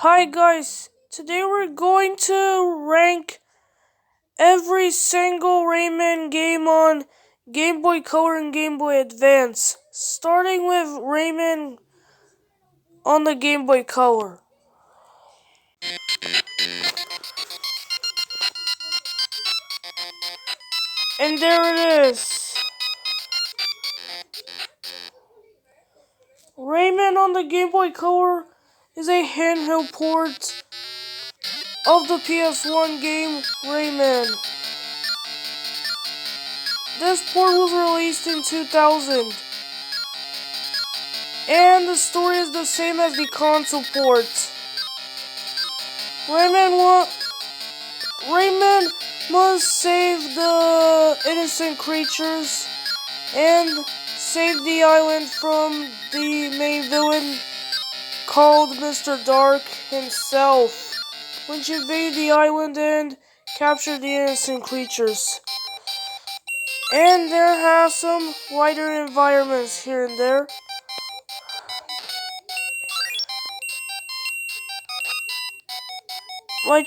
Hi guys, today we're going to rank every single Rayman game on Game Boy Color and Game Boy Advance, starting with Rayman on the Game Boy Color. And there it is. Rayman on the Game Boy Color is a handheld port of the PS1 game Rayman. This port was released in 2000, and the story is the same as the console port. Rayman must save the innocent creatures and save the island from the main villain called Mr. Dark himself, which invade the island and capture the innocent creatures. And there have some wider environments here and there. What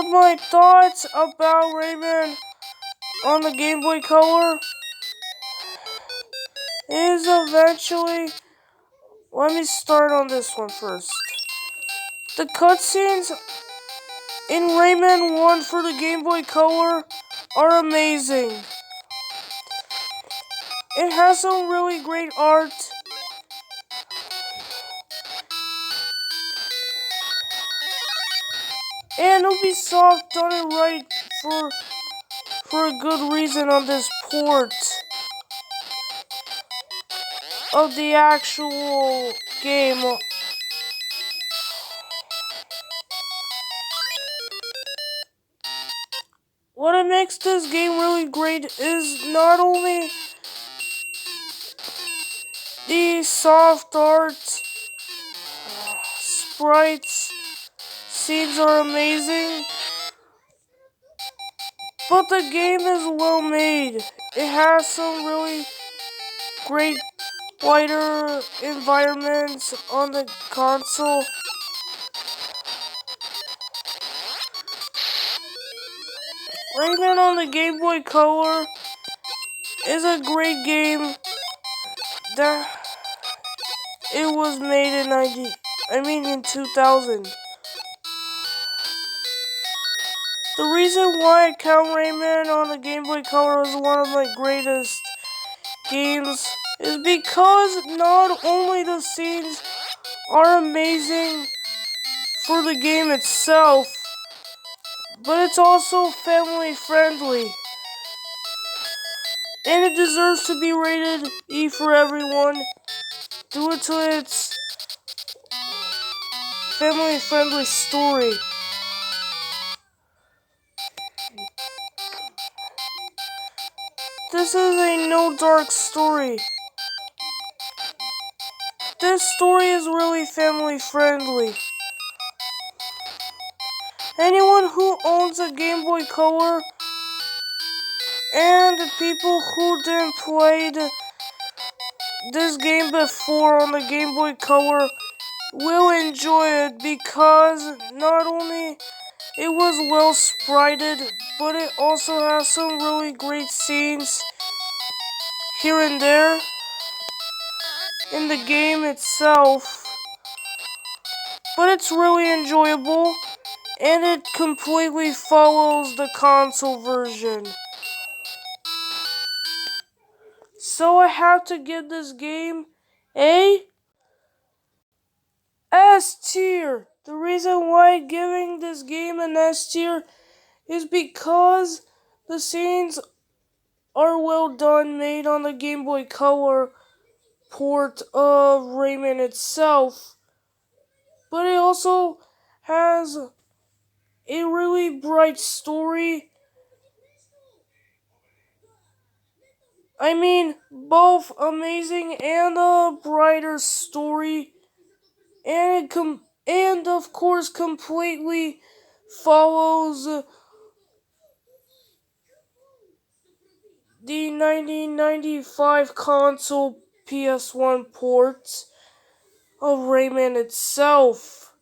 my thoughts about Rayman on the Game Boy Color is eventually, let me start on this one first. The cutscenes in Rayman 1 for the Game Boy Color are amazing. It has some really great art. And Ubisoft done it right for a good reason on this port of the actual game. What makes this game really great is not only the soft art, sprites, scenes are amazing, but the game is well made. It has some really great wider environments on the console. Rayman on the Game Boy Color is a great game that it was made in 2000. The reason why I count Rayman on the Game Boy Color as one of my greatest games is because not only the scenes are amazing for the game itself, but it's also family friendly. And it deserves to be rated E for everyone due to its family friendly story. This is a no dark story. This story is really family friendly. Anyone who owns a Game Boy Color and the people who didn't play this game before on the Game Boy Color will enjoy it because not only it was well sprited, but it also has some really great scenes here and there in the game itself. But it's really enjoyable, and it completely follows the console version. So I have to give this game a S tier. The reason why giving this game an S tier is because the scenes are well done, made on the Game Boy Color port of Rayman itself. But it also has a really bright story. Both amazing and a brighter story. And of course completely follows the 1995 console PS1 port of Rayman itself.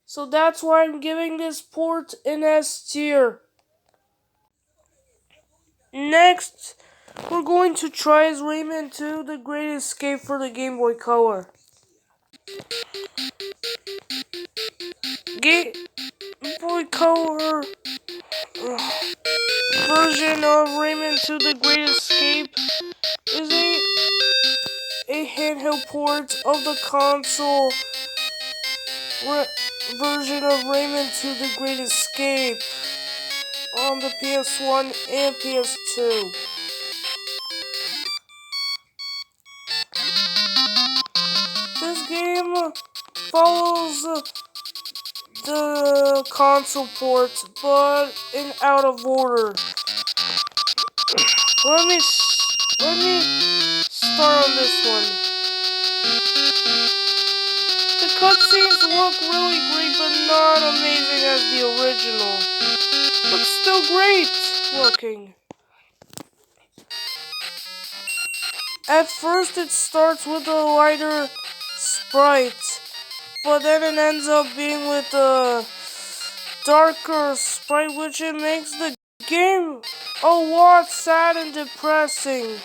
So that's why I'm giving this port an S tier. Next, we're going to try as Rayman 2, The Great Escape for the Game Boy Color. Game Boy Color version of Rayman 2, The Great Escape is a handheld port of the console version of Rayman 2, The Great Escape on the PS1 and PS2. This game follows the console ports, but in out of order. Let me start on this one. The cutscenes look really great, but not amazing as the original. But still great looking. At first, it starts with a lighter sprite, but then it ends up being with a darker sprite, which it makes the game a lot sad and depressing.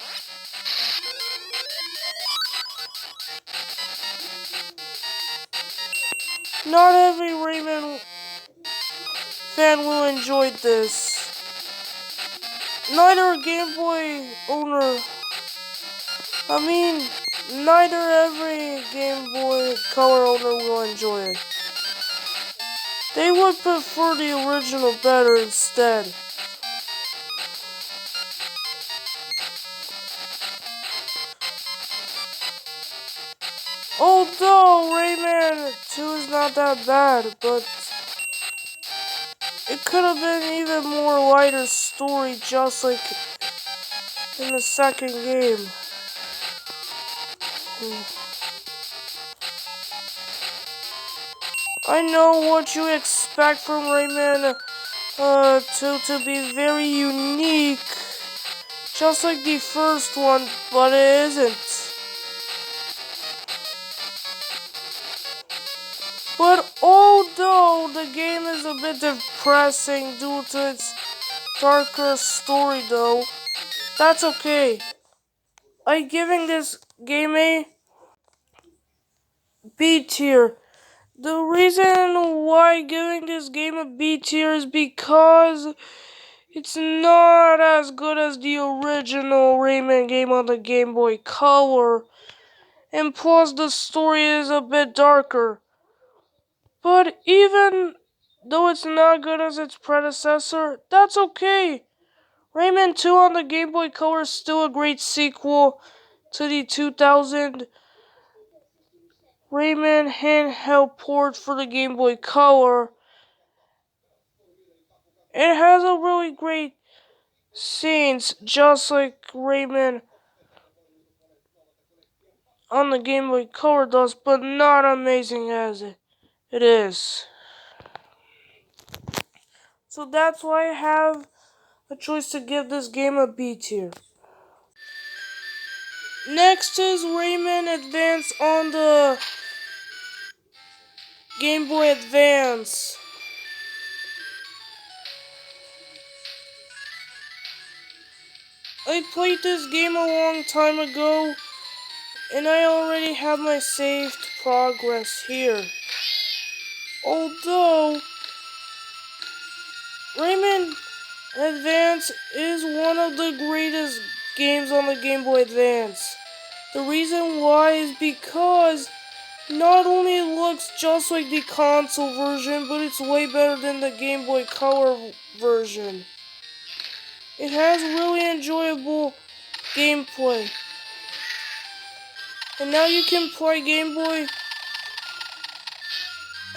Not every Rayman fan will enjoy this. Neither Game Boy owner, neither every Game Boy Color owner will enjoy it. They would prefer the original better instead. Although Rayman 2 is not that bad, but it could have been even more lighter story, just like in the second game. I know what you expect from Rayman 2 to be very unique, just like the first one, but it isn't. But although the game is a bit depressing due to its darker story though, that's okay. I'm giving this game a B tier. The reason why giving this game a B tier is because it's not as good as the original Rayman game on the Game Boy Color, and plus the story is a bit darker. But even though it's not good as its predecessor, that's okay. Rayman 2 on the Game Boy Color is still a great sequel to the 2000 Rayman handheld port for the Game Boy Color. It has a really great scenes, just like Rayman on the Game Boy Color does, but not amazing as it is. So that's why I have a choice to give this game a B tier. Next is Rayman Advance on the Game Boy Advance. I played this game a long time ago, and I already have my saved progress here. Although Rayman Advance is one of the greatest games on the Game Boy Advance. The reason why is because not only it looks just like the console version, but it's way better than the Game Boy Color version. It has really enjoyable gameplay. And now you can play Game Boy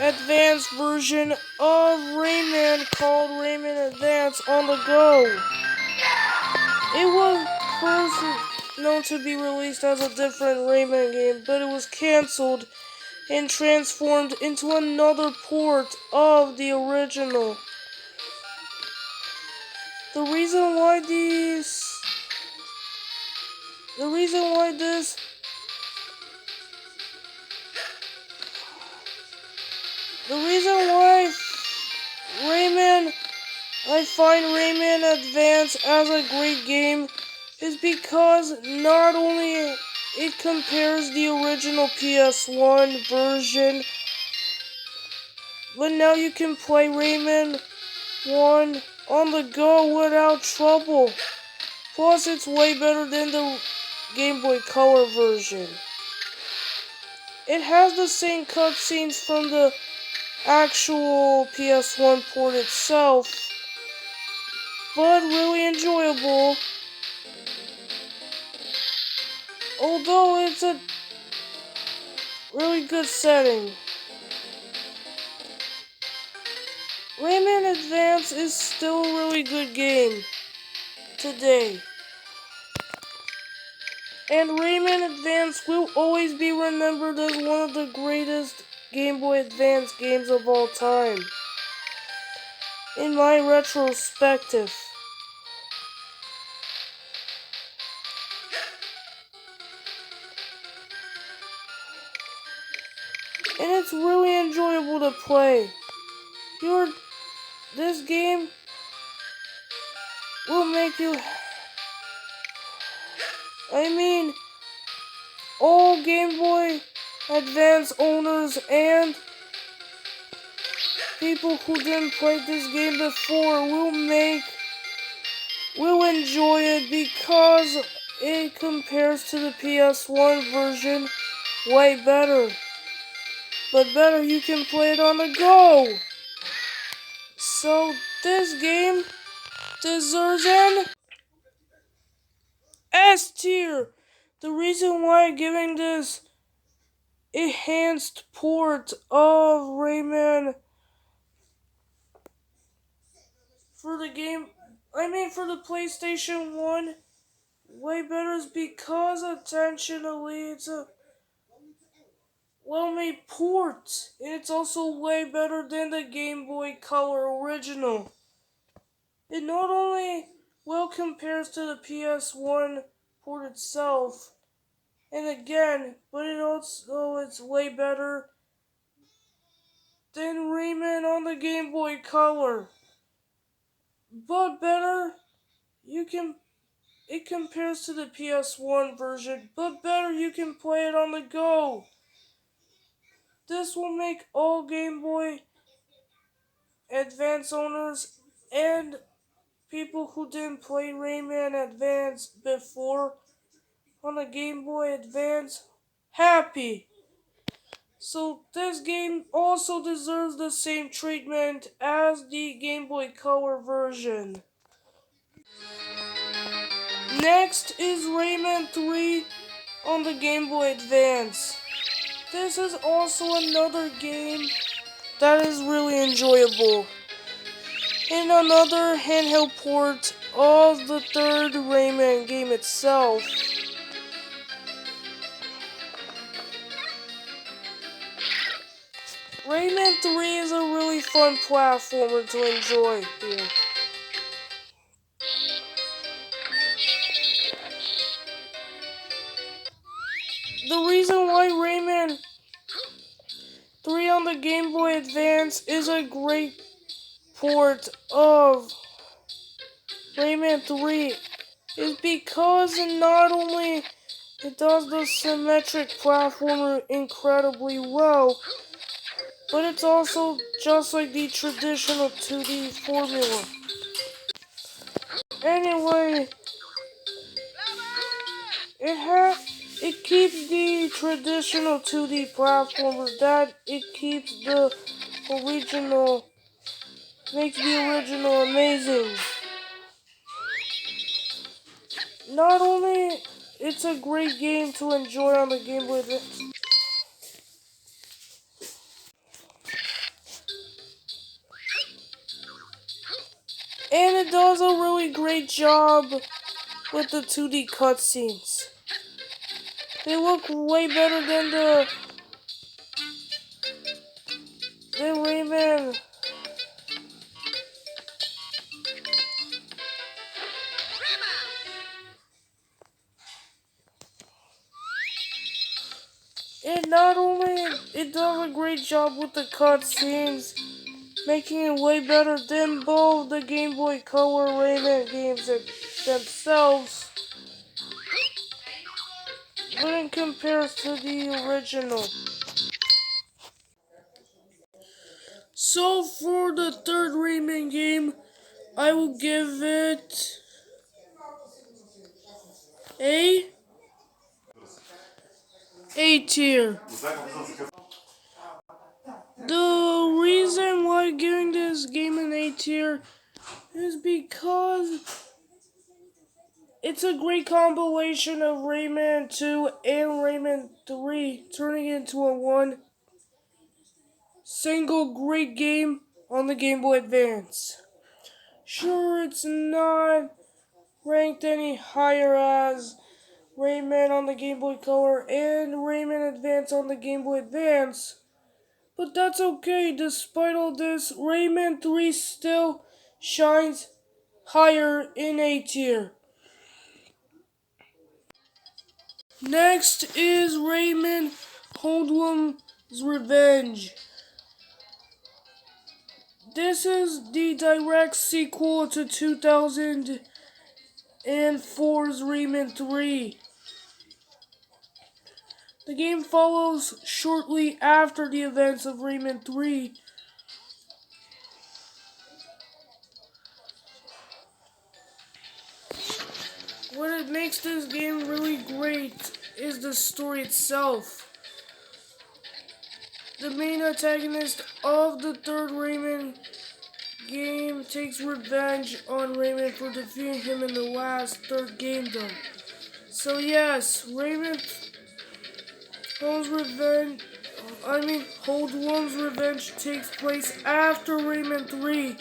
Advance version of Rayman called Rayman Advance on the go. It was first known to be released as a different Rayman game, but it was cancelled and transformed into another port of the original. The reason why these The reason why this the reason why Rayman I find Rayman Advance as a great game is because not only it compares the original PS1 version, but now you can play Rayman 1 on the go without trouble. Plus, it's way better than the Game Boy Color version. It has the same cutscenes from the actual PS1 port itself, but really enjoyable. Although it's a really good setting. Rayman Advance is still a really good game today. And Rayman Advance will always be remembered as one of the greatest Game Boy Advance games of all time. In my retrospective. And it's really enjoyable to play. This game will make you... all Game Boy Advance owners and people who didn't play this game before will enjoy it because it compares to the PS1 version way better. But better, you can play it on the go. So this game deserves an S tier. The reason why I'm giving this enhanced port of Rayman for the for the PlayStation 1 way better is because intentionally it's a well-made port. And it's also way better than the Game Boy Color original. It not only well compares to the PS1 port itself, and again, but it's way better than Rayman on the Game Boy Color. But better, it compares to the PS1 version, but better you can play it on the go. This will make all Game Boy Advance owners and people who didn't play Rayman Advance before on the Game Boy Advance happy. So this game also deserves the same treatment as the Game Boy Color version. Next is Rayman 3 on the Game Boy Advance. This is also another game that is really enjoyable. And another handheld port of the third Rayman game itself. Rayman 3 is a really fun platformer to enjoy here. The reason why Rayman 3 on the Game Boy Advance is a great port of Rayman 3 is because not only it does the symmetric platformer incredibly well, but it's also just like the traditional 2D formula. Anyway, it keeps the traditional 2D platformer that it keeps the original, makes the original amazing. Not only it's a great game to enjoy on the Game Boy Advance, and it does a really great job with the 2D cutscenes. They look way better than the Rayman. And not only it does a great job with the cutscenes, making it way better than both the Game Boy Color Rayman games themselves, when it compares to the original. So for the third Rayman game, I will give it a A tier. The reason why I'm giving this game an A tier is because it's a great compilation of Rayman 2 and Rayman 3, turning into a one single great game on the Game Boy Advance. Sure, it's not ranked any higher as Rayman on the Game Boy Color and Rayman Advance on the Game Boy Advance, but that's okay. Despite all this, Rayman 3 still shines higher in A tier. Next is Rayman Hoodlum's Revenge. This is the direct sequel to 2004's Rayman 3. The game follows shortly after the events of Rayman 3. What makes this game really great is the story itself. The main antagonist of the third Rayman game takes revenge on Rayman for defeating him in the last third game though. So yes, Holdworm's Revenge takes place after Rayman 3.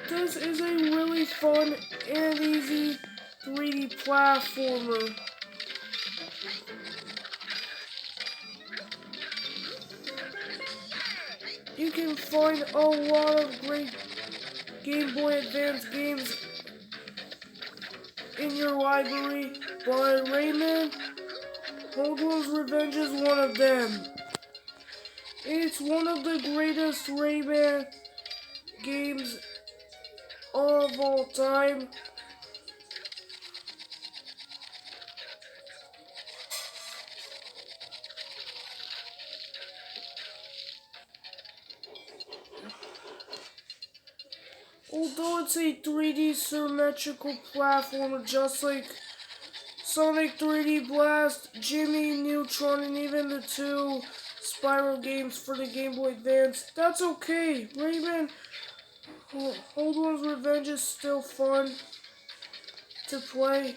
This is a really fun and easy 3D platformer. You can find a lot of great Game Boy Advance games in your library, but Rayman Hoodlum's Revenge is one of them. It's one of the greatest Rayman games of all time. Although it's a 3D symmetrical platformer just like Sonic 3D Blast, Jimmy Neutron, and even the two Spyro games for the Game Boy Advance, that's okay. Rayman Hoodlum's Revenge is still fun to play,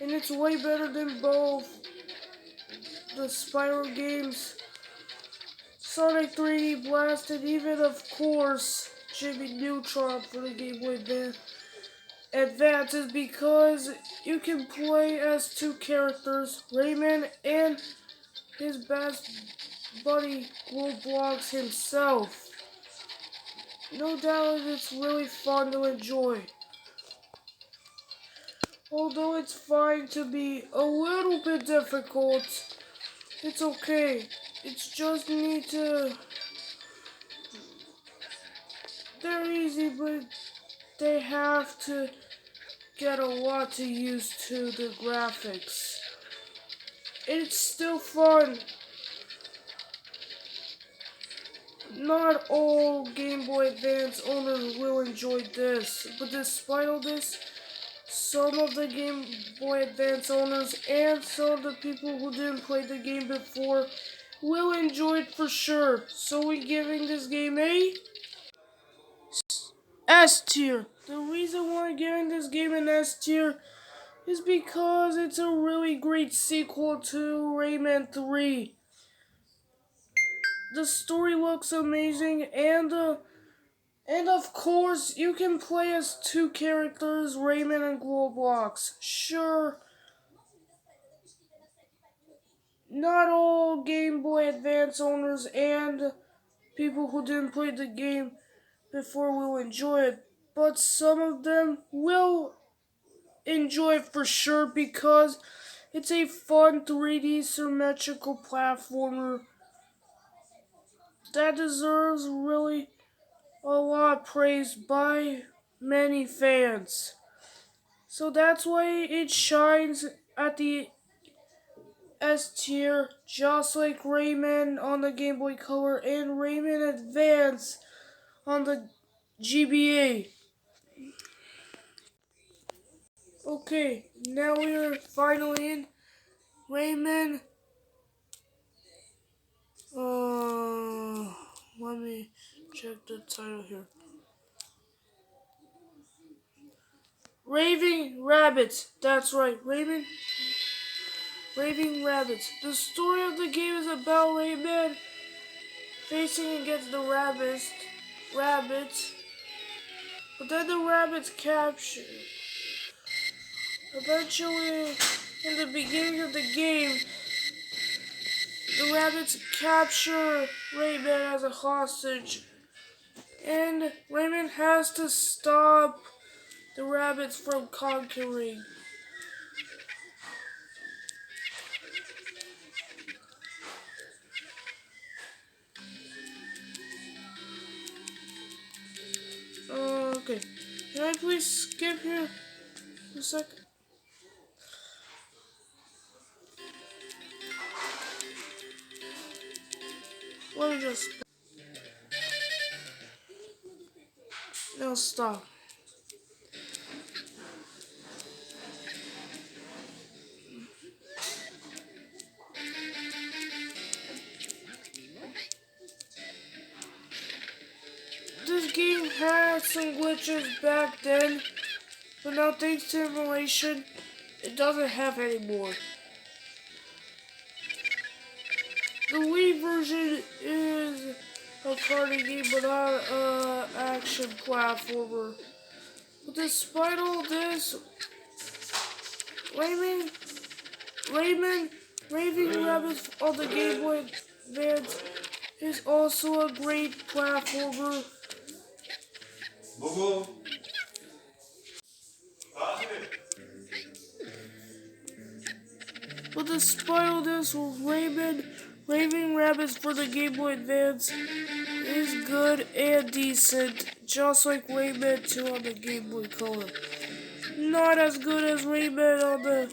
and it's way better than both the Spyro games, Sonic 3D Blast, and even, of course, Jimmy Neutron for the Game Boy Advance is because you can play as two characters, Rayman and his best buddy, Roblox himself. No doubt it's really fun to enjoy. Although it's fine to be a little bit difficult, it's okay. It's just need to... They're easy, but they have to get a lot to use to the graphics. It's still fun. Not all Game Boy Advance owners will enjoy this, but despite all this, some of the Game Boy Advance owners and some of the people who didn't play the game before will enjoy it for sure. So we're giving this game a S tier. The reason why I'm giving this game an S tier is because it's a really great sequel to Rayman 3. The story looks amazing, and of course you can play as two characters, Rayman and Glowblox. Sure, not all Game Boy Advance owners and people who didn't play the game before will enjoy it, but some of them will enjoy it for sure because It's a fun 3D symmetrical platformer that deserves really a lot of praise by many fans. So that's why it shines at the S tier, just like Rayman on the Game Boy Color and Rayman Advance on the GBA. Okay, now we are finally in Rayman. Uh, Let me check the title here. Raving Rabbits. That's right, Raving Rabbits. The story of the game is about Rayman facing against the rabbits, but then the rabbits capture. Eventually, in the beginning of the game, the rabbits capture Rayman as a hostage, and Rayman has to stop the rabbits from conquering. Okay. Can I please skip here a second? Let me just. No, stop. This game had some glitches back then, but now thanks to emulation, it doesn't have anymore. The Wii version is a party game, but not an action platformer. But despite all this, Rayman, Rayman, Raving Rabbit on the Game Boy Advance is also a great platformer. But despite all this, Raving Rabbits for the Game Boy Advance is good and decent, just like Rayman 2 on the Game Boy Color. Not as good as Rayman on the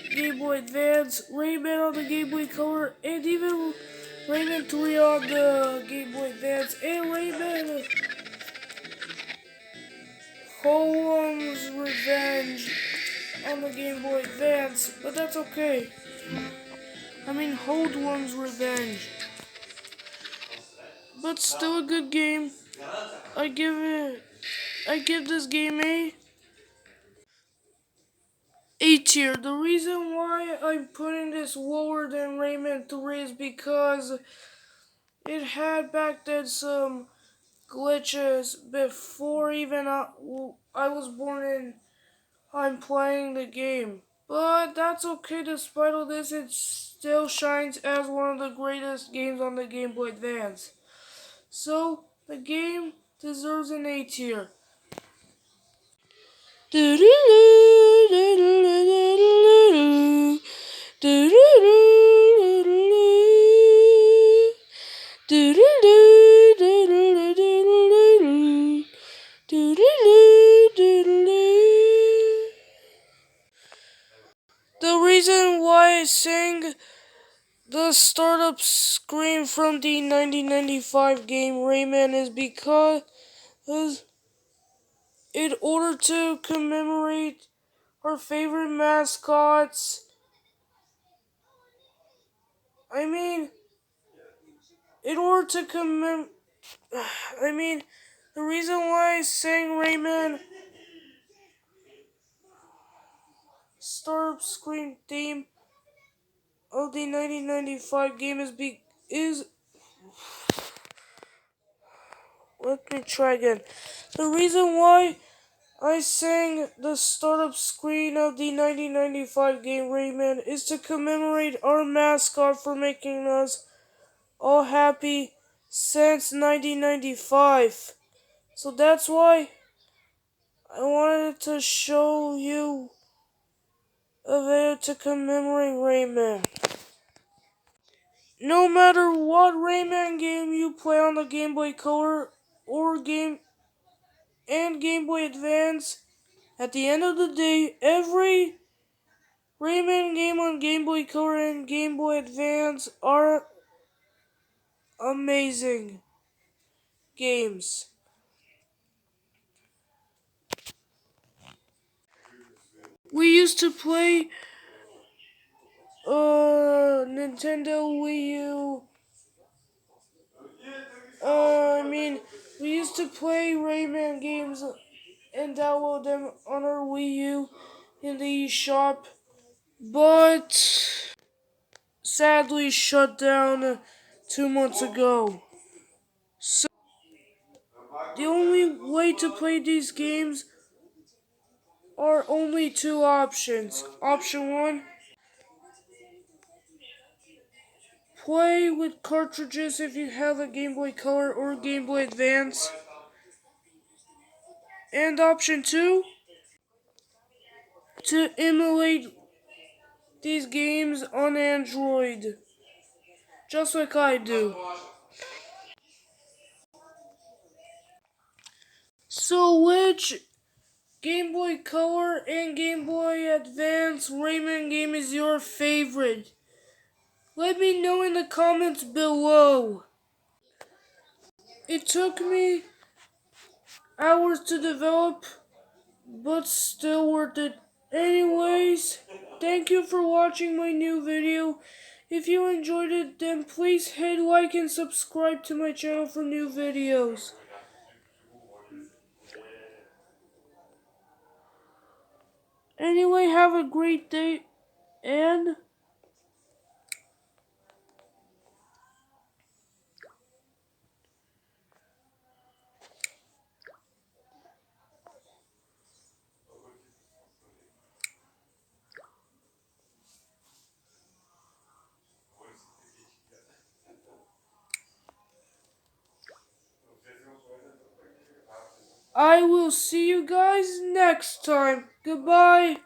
Game Boy Advance, Rayman on the Game Boy Color, and even Rayman 3 on the Game Boy Advance, and Rayman Holmes Revenge on the Game Boy Advance, but that's okay. I mean, Holdworm's Revenge. But still a good game. I give this game A tier. The reason why I'm putting this lower than Rayman 3 is because it had back then some glitches before even I was born and I'm playing the game. But that's okay despite all this, it still shines as one of the greatest games on the Game Boy Advance. So, the game deserves an A tier. The reason why I sang the startup screen from the 1995 game Rayman is because in order to commemorate our favorite mascots, I mean, in order to I mean, the reason why I sang Rayman startup screen theme of the 1995 game is let me try again. The reason why I sang the startup screen of the 1995 game Rayman is to commemorate our mascot for making us all happy since 1995. So that's why I wanted to show you event to commemorate Rayman. No matter what Rayman game you play on the Game Boy Color or Game Boy Advance, at the end of the day, every Rayman game on Game Boy Color and Game Boy Advance are amazing games. We used to play Nintendo Wii U. We used to play Rayman games and download them on our Wii U in the eShop, but sadly shut down 2 months ago. So the only way to play these games are only two options. Option one, play with cartridges if you have a Game Boy Color or Game Boy Advance. And option two, to emulate these games on Android, just like I do. So which Game Boy Color and Game Boy Advance Rayman game is your favorite? Let me know in the comments below. It took me hours to develop, but still worth it. Anyways, thank you for watching my new video. If you enjoyed it, then please hit like and subscribe to my channel for new videos. Anyway, have a great day, and I will see you guys next time. Goodbye.